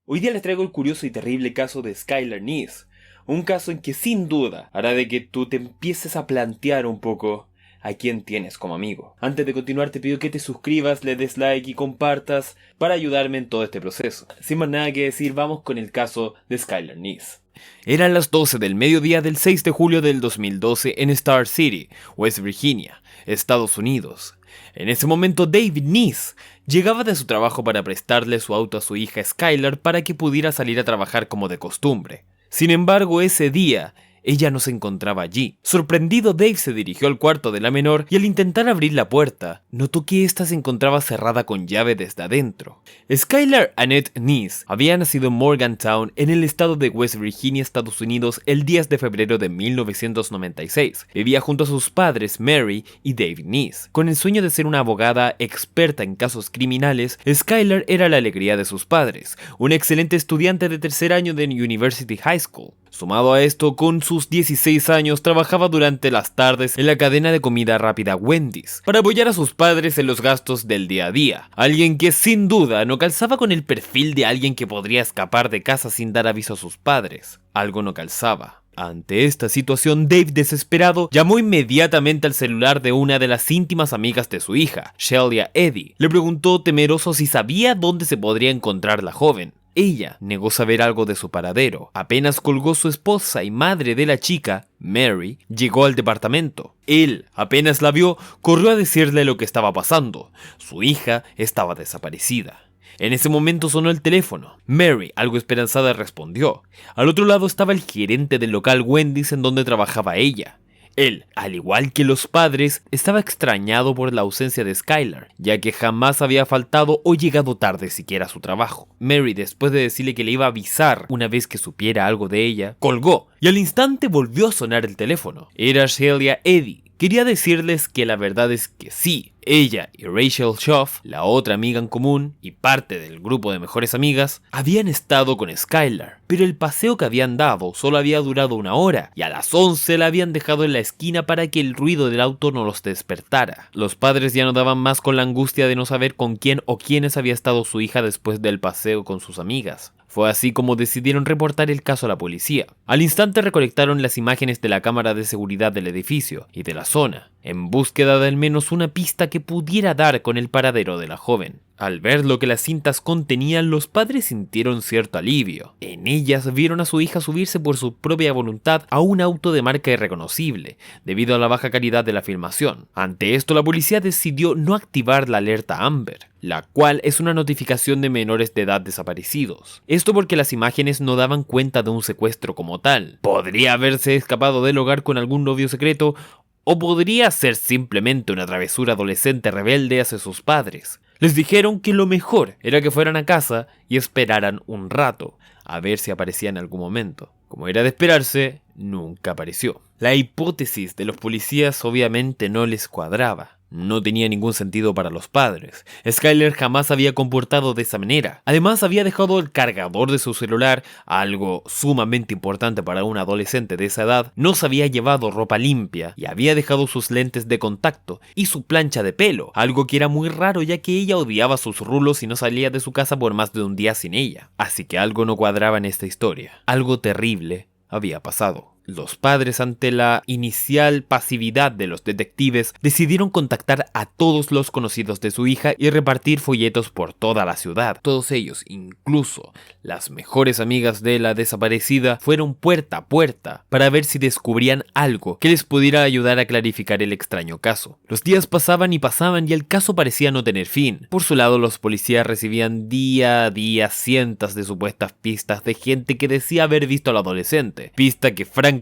Hoy día les traigo el curioso y terrible caso de Skylar Neese, un caso en que sin duda hará de que tú te empieces a plantear un poco a quién tienes como amigo. Antes de continuar te pido que te suscribas, le des like y compartas para ayudarme en todo este proceso. Sin más nada que decir, vamos con el caso de Skylar Neese. Eran las 12 del mediodía del 6 de julio del 2012 en Star City, West Virginia, Estados Unidos. En ese momento David Neese llegaba de su trabajo para prestarle su auto a su hija Skylar para que pudiera salir a trabajar como de costumbre. Sin embargo, ese día, ella no se encontraba allí. Sorprendido, Dave se dirigió al cuarto de la menor y al intentar abrir la puerta, notó que ésta se encontraba cerrada con llave desde adentro. Skylar Annette Neese había nacido en Morgantown, en el estado de West Virginia, Estados Unidos, el 10 de febrero de 1996. Vivía junto a sus padres, Mary y David Neese. Con el sueño de ser una abogada experta en casos criminales, Skylar era la alegría de sus padres, un excelente estudiante de tercer año de University High School. Sumado a esto, con sus 16 años trabajaba durante las tardes en la cadena de comida rápida Wendy's, para apoyar a sus padres en los gastos del día a día. Alguien que sin duda no calzaba con el perfil de alguien que podría escapar de casa sin dar aviso a sus padres. Algo no calzaba. Ante esta situación, Dave, desesperado, llamó inmediatamente al celular de una de las íntimas amigas de su hija, Shelia Eddy. Le preguntó temeroso si sabía dónde se podría encontrar la joven. Ella negó saber algo de su paradero. Apenas colgó, su esposa y madre de la chica, Mary, llegó al departamento. Él, apenas la vio, corrió a decirle lo que estaba pasando. Su hija estaba desaparecida. En ese momento sonó el teléfono. Mary, algo esperanzada, respondió. Al otro lado estaba el gerente del local Wendy's en donde trabajaba ella. Él, al igual que los padres, estaba extrañado por la ausencia de Skylar, ya que jamás había faltado o llegado tarde siquiera a su trabajo. Mary, después de decirle que le iba a avisar una vez que supiera algo de ella, colgó, y al instante volvió a sonar el teléfono. Era Shelia Eddy. Quería decirles que la verdad es que sí, ella y Rachel Schaff, la otra amiga en común y parte del grupo de mejores amigas, habían estado con Skylar, pero el paseo que habían dado solo había durado 1 hora y a las 11 la habían dejado en la esquina para que el ruido del auto no los despertara. Los padres ya no daban más con la angustia de no saber con quién o quiénes había estado su hija después del paseo con sus amigas. Fue así como decidieron reportar el caso a la policía. Al instante recolectaron las imágenes de la cámara de seguridad del edificio y de la zona, en búsqueda de al menos una pista que pudiera dar con el paradero de la joven. Al ver lo que las cintas contenían, los padres sintieron cierto alivio. En ellas vieron a su hija subirse por su propia voluntad a un auto de marca irreconocible, debido a la baja calidad de la filmación. Ante esto, la policía decidió no activar la alerta Amber, la cual es una notificación de menores de edad desaparecidos. Esto porque las imágenes no daban cuenta de un secuestro como tal. Podría haberse escapado del hogar con algún novio secreto, o podría ser simplemente una travesura adolescente rebelde hacia sus padres. Les dijeron que lo mejor era que fueran a casa y esperaran un rato, a ver si aparecía en algún momento. Como era de esperarse, nunca apareció. La hipótesis de los policías obviamente no les cuadraba. No tenía ningún sentido para los padres. Skylar jamás había comportado de esa manera. Además, había dejado el cargador de su celular, algo sumamente importante para un adolescente de esa edad. No se había llevado ropa limpia y había dejado sus lentes de contacto y su plancha de pelo, algo que era muy raro ya que ella odiaba sus rulos y no salía de su casa por más de un día sin ella. Así que algo no cuadraba en esta historia. Algo terrible había pasado. Los padres, ante la inicial pasividad de los detectives, decidieron contactar a todos los conocidos de su hija y repartir folletos por toda la ciudad. Todos ellos, incluso las mejores amigas de la desaparecida, fueron puerta a puerta para ver si descubrían algo que les pudiera ayudar a clarificar el extraño caso. Los días pasaban y el caso parecía no tener fin. Por su lado, los policías recibían día a día cientos de supuestas pistas de gente que decía haber visto al adolescente, pista que francamente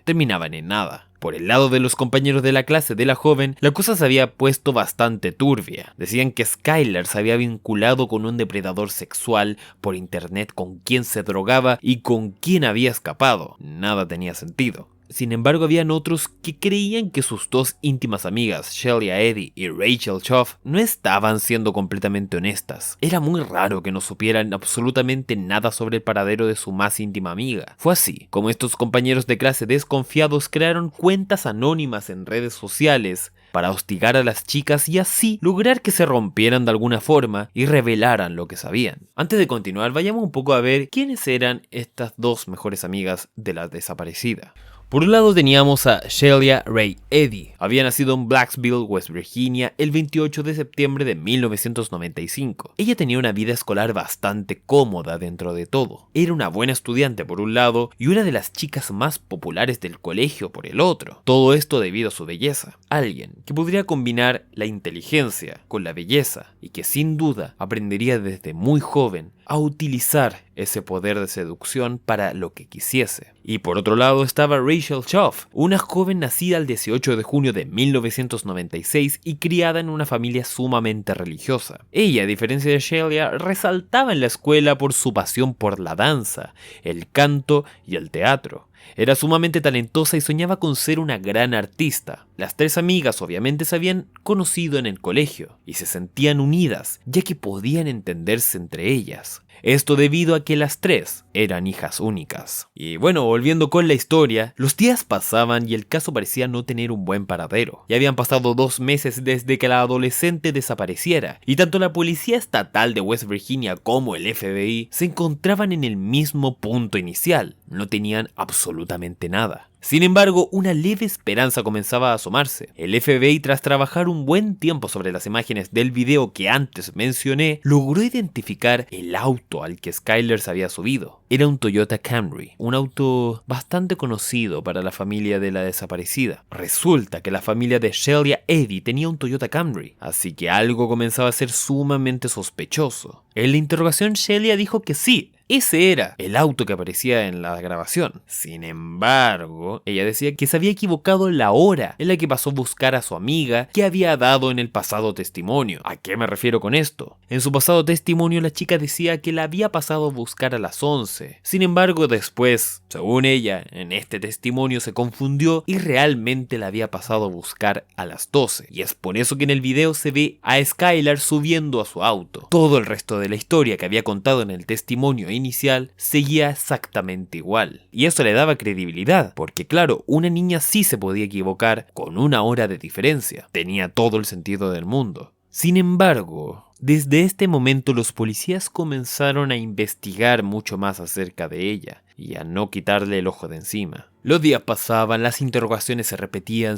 terminaban en nada. Por el lado de los compañeros de la clase de la joven, la cosa se había puesto bastante turbia. Decían que Skylar se había vinculado con un depredador sexual por internet con quien se drogaba y con quien había escapado. Nada tenía sentido. Sin embargo, habían otros que creían que sus dos íntimas amigas, Shelia Eddy y Rachel Schaff, no estaban siendo completamente honestas. Era muy raro que no supieran absolutamente nada sobre el paradero de su más íntima amiga. Fue así como estos compañeros de clase desconfiados crearon cuentas anónimas en redes sociales para hostigar a las chicas y así lograr que se rompieran de alguna forma y revelaran lo que sabían. Antes de continuar, vayamos un poco a ver quiénes eran estas dos mejores amigas de la desaparecida. Por un lado teníamos a Shelia Ray Eddy. Había nacido en Blacksville, West Virginia, el 28 de septiembre de 1995. Ella tenía una vida escolar bastante cómoda dentro de todo. Era una buena estudiante por un lado y una de las chicas más populares del colegio por el otro. Todo esto debido a su belleza. Alguien que podría combinar la inteligencia con la belleza y que sin duda aprendería desde muy joven a utilizar ese poder de seducción para lo que quisiese. Y por otro lado estaba Rachel Schaff, una joven nacida el 18 de junio de 1996 y criada en una familia sumamente religiosa. Ella, a diferencia de Shelia, resaltaba en la escuela por su pasión por la danza, el canto y el teatro. Era sumamente talentosa y soñaba con ser una gran artista. Las tres amigas obviamente se habían conocido en el colegio y se sentían unidas, ya que podían entenderse entre ellas. Esto debido a que las tres eran hijas únicas. Y bueno, volviendo con la historia, los días pasaban y el caso parecía no tener un buen paradero. Ya habían pasado 2 meses desde que la adolescente desapareciera, y tanto la policía estatal de West Virginia como el FBI se encontraban en el mismo punto inicial. No tenían absolutamente nada. Sin embargo, una leve esperanza comenzaba a asomarse. El FBI, tras trabajar un buen tiempo sobre las imágenes del video que antes mencioné, logró identificar el auto al que Skyler se había subido. Era un Toyota Camry, un auto bastante conocido para la familia de la desaparecida. Resulta que la familia de Shelia Eddy tenía un Toyota Camry, así que algo comenzaba a ser sumamente sospechoso. En la interrogación, Shelia dijo que sí, ese era el auto que aparecía en la grabación. Sin embargo, ella decía que se había equivocado la hora en la que pasó a buscar a su amiga que había dado en el pasado testimonio. ¿A qué me refiero con esto? En su pasado testimonio, la chica decía que la había pasado a buscar a las 11. Sin embargo, después, según ella, en este testimonio se confundió y realmente la había pasado a buscar a las 12. Y es por eso que en el video se ve a Skyler subiendo a su auto. Todo el resto de la historia que había contado en el testimonio inicial seguía exactamente igual. Y eso le daba credibilidad, porque claro, una niña sí se podía equivocar con 1 hora de diferencia. Tenía todo el sentido del mundo. Sin embargo, desde este momento los policías comenzaron a investigar mucho más acerca de ella y a no quitarle el ojo de encima. Los días pasaban, las interrogaciones se repetían.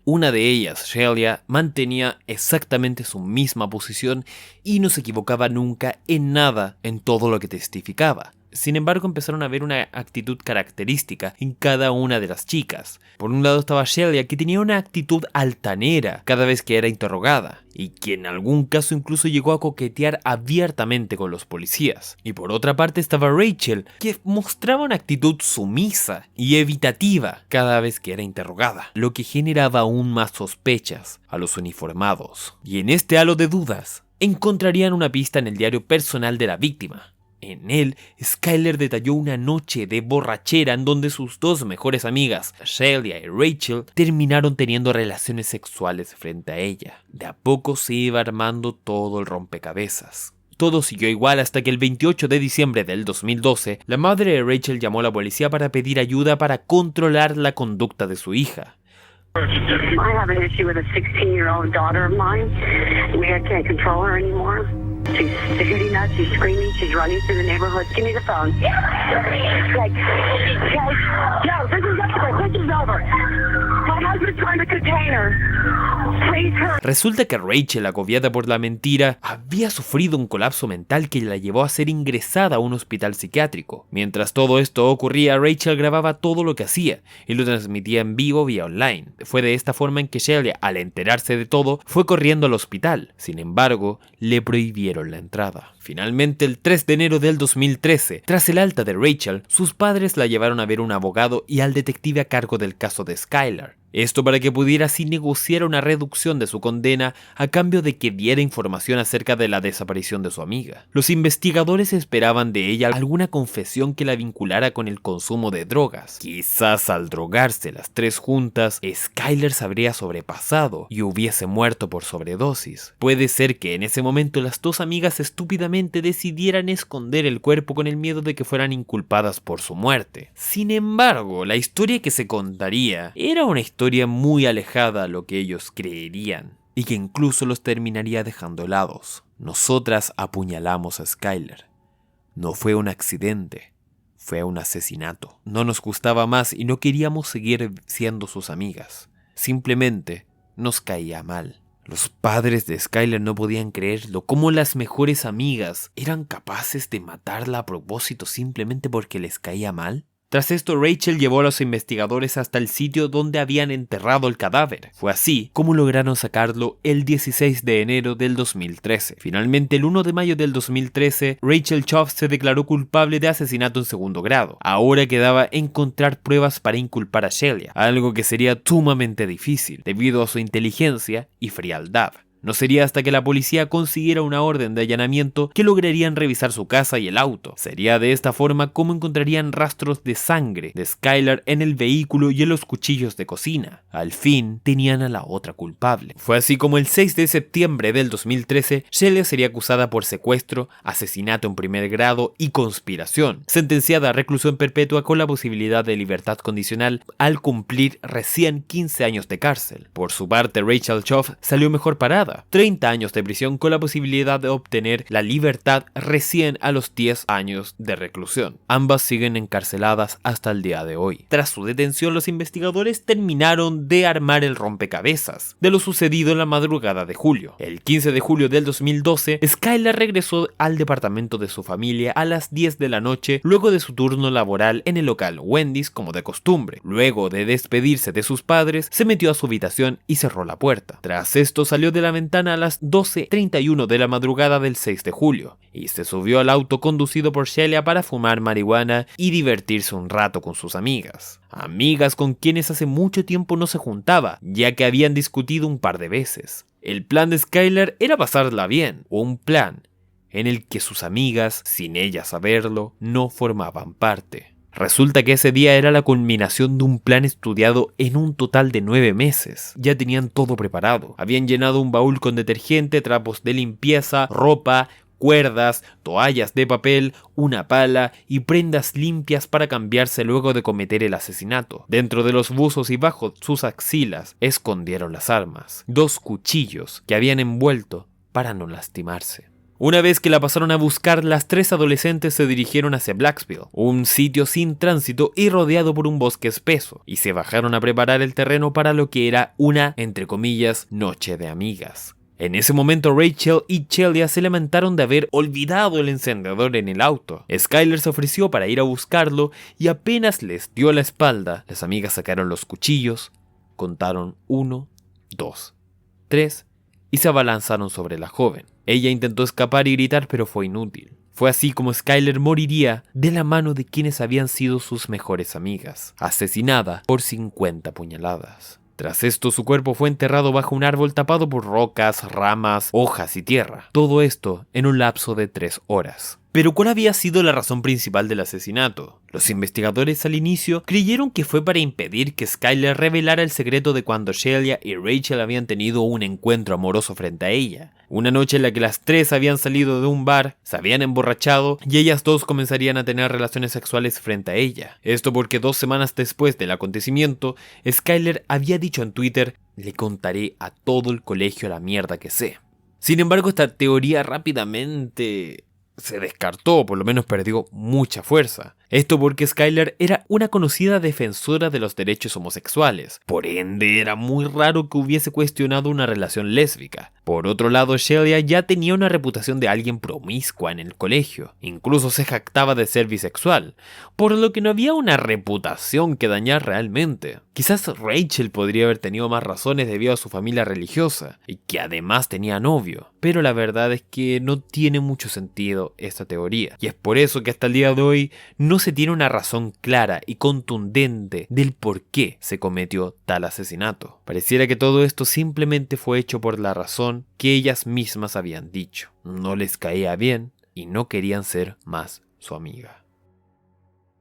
Una de ellas, Shelia, mantenía exactamente su misma posición y no se equivocaba nunca en nada en todo lo que testificaba. Sin embargo, empezaron a ver una actitud característica en cada una de las chicas. Por un lado estaba Shelia, que tenía una actitud altanera cada vez que era interrogada, y que en algún caso incluso llegó a coquetear abiertamente con los policías. Y por otra parte estaba Rachel, que mostraba una actitud sumisa y evitativa cada vez que era interrogada, lo que generaba aún más sospechas a los uniformados. Y en este halo de dudas, encontrarían una pista en el diario personal de la víctima. En él, Skyler detalló una noche de borrachera en donde sus 2 mejores amigas, Shelia y Rachel, terminaron teniendo relaciones sexuales frente a ella. De a poco se iba armando todo el rompecabezas. Todo siguió igual hasta que el 28 de diciembre del 2012, la madre de Rachel llamó a la policía para pedir ayuda para controlar la conducta de su hija. I have an issue with a 16-year-old daughter of mine. I can't control her anymore. She's shooting us, she's screaming, she's running through the neighborhood. Give me the phone. Like, no, this is over, this is over. My husband's trying to contain her. Please hurry. Resulta que Rachel, agobiada por la mentira, había sufrido un colapso mental que la llevó a ser ingresada a un hospital psiquiátrico. Mientras todo esto ocurría, Rachel grababa todo lo que hacía y lo transmitía en vivo vía online. Fue de esta forma en que Shelia, al enterarse de todo, fue corriendo al hospital. Sin embargo, le prohibieron la entrada. Finalmente, el 3 de enero del 2013, tras el alta de Rachel, sus padres la llevaron a ver a un abogado y al detective a cargo del caso de Skyler. Esto para que pudiera así negociar una reducción de su condena a cambio de que diera información acerca de la desaparición de su amiga. Los investigadores esperaban de ella alguna confesión que la vinculara con el consumo de drogas. Quizás al drogarse las 3 juntas, Skyler se habría sobrepasado y hubiese muerto por sobredosis. Puede ser que en ese momento las 2 amigas estúpidamente rápidamente decidieran esconder el cuerpo con el miedo de que fueran inculpadas por su muerte. Sin embargo, la historia que se contaría era una historia muy alejada a lo que ellos creerían, y que incluso los terminaría dejando helados. Nosotras apuñalamos a Skyler. No fue un accidente, fue un asesinato. No nos gustaba más y no queríamos seguir siendo sus amigas. Simplemente nos caía mal. Los padres de Skyler no podían creerlo, cómo las mejores amigas eran capaces de matarla a propósito simplemente porque les caía mal. Tras esto, Rachel llevó a los investigadores hasta el sitio donde habían enterrado el cadáver. Fue así como lograron sacarlo el 16 de enero del 2013. Finalmente, el 1 de mayo del 2013, Rachel Choff se declaró culpable de asesinato en segundo grado. Ahora quedaba encontrar pruebas para inculpar a Shelia, algo que sería sumamente difícil debido a su inteligencia y frialdad. No sería hasta que la policía consiguiera una orden de allanamiento que lograrían revisar su casa y el auto. Sería de esta forma como encontrarían rastros de sangre de Skyler en el vehículo y en los cuchillos de cocina. Al fin, tenían a la otra culpable. Fue así como el 6 de septiembre del 2013, Shelia sería acusada por secuestro, asesinato en primer grado y conspiración, sentenciada a reclusión perpetua con la posibilidad de libertad condicional al cumplir recién 15 años de cárcel. Por su parte, Rachel Choff salió mejor parada. 30 años de prisión con la posibilidad de obtener la libertad recién a los 10 años de reclusión. Ambas siguen encarceladas hasta el día de hoy. Tras su detención, los investigadores terminaron de armar el rompecabezas de lo sucedido en la madrugada de julio. El 15 de julio del 2012, Skyler regresó al departamento de su familia a las 10 de la noche luego de su turno laboral en el local Wendy's como de costumbre. Luego de despedirse de sus padres, se metió a su habitación y cerró la puerta. Tras esto, salió de la ventana a las 12:31 de la madrugada del 6 de julio y se subió al auto conducido por Shelia para fumar marihuana y divertirse un rato con sus amigas. Amigas con quienes hace mucho tiempo no se juntaba, ya que habían discutido un par de veces. El plan de Skyler era pasarla bien, un plan en el que sus amigas, sin ella saberlo, no formaban parte. Resulta que ese día era la culminación de un plan estudiado en un total de 9 meses. Ya tenían todo preparado. Habían llenado un baúl con detergente, trapos de limpieza, ropa, cuerdas, toallas de papel, una pala y prendas limpias para cambiarse luego de cometer el asesinato. Dentro de los buzos y bajo sus axilas escondieron las armas, 2 cuchillos que habían envuelto para no lastimarse. Una vez que la pasaron a buscar, las 3 adolescentes se dirigieron hacia Blacksville, un sitio sin tránsito y rodeado por un bosque espeso, y se bajaron a preparar el terreno para lo que era una, entre comillas, noche de amigas. En ese momento, Rachel y Shelia se lamentaron de haber olvidado el encendedor en el auto. Skyler se ofreció para ir a buscarlo y apenas les dio la espalda, las amigas sacaron los cuchillos, contaron 1, 2, 3 y se abalanzaron sobre la joven. Ella intentó escapar y gritar, pero fue inútil. Fue así como Skyler moriría de la mano de quienes habían sido sus mejores amigas, asesinada por 50 puñaladas. Tras esto, su cuerpo fue enterrado bajo un árbol tapado por rocas, ramas, hojas y tierra. Todo esto en un lapso de 3 horas. Pero ¿cuál había sido la razón principal del asesinato? Los investigadores al inicio creyeron que fue para impedir que Skyler revelara el secreto de cuando Shelia y Rachel habían tenido un encuentro amoroso frente a ella. Una noche en la que las 3 habían salido de un bar, se habían emborrachado y ellas 2 comenzarían a tener relaciones sexuales frente a ella. Esto porque 2 semanas después del acontecimiento, Skyler había dicho en Twitter: "Le contaré a todo el colegio la mierda que sé". Sin embargo, esta teoría rápidamente se descartó, por lo menos perdió mucha fuerza. Esto porque Skyler era una conocida defensora de los derechos homosexuales, por ende era muy raro que hubiese cuestionado una relación lésbica. Por otro lado, Shelia ya tenía una reputación de alguien promiscua en el colegio, incluso se jactaba de ser bisexual, por lo que no había una reputación que dañar realmente. Quizás Rachel podría haber tenido más razones debido a su familia religiosa, y que además tenía novio, pero la verdad es que no tiene mucho sentido esta teoría, y es por eso que hasta el día de hoy no se tiene una razón clara y contundente del por qué se cometió tal asesinato. Pareciera que todo esto simplemente fue hecho por la razón que ellas mismas habían dicho. No les caía bien y no querían ser más su amiga.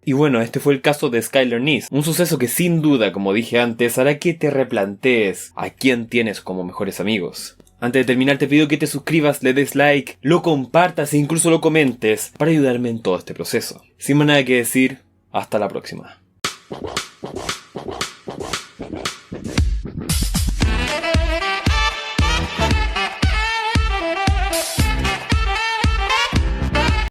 Y bueno, este fue el caso de Skyler Neese, un suceso que sin duda, como dije antes, hará que te replantees a quién tienes como mejores amigos. Antes de terminar te pido que te suscribas, le des like, lo compartas e incluso lo comentes para ayudarme en todo este proceso. Sin más nada que decir, hasta la próxima.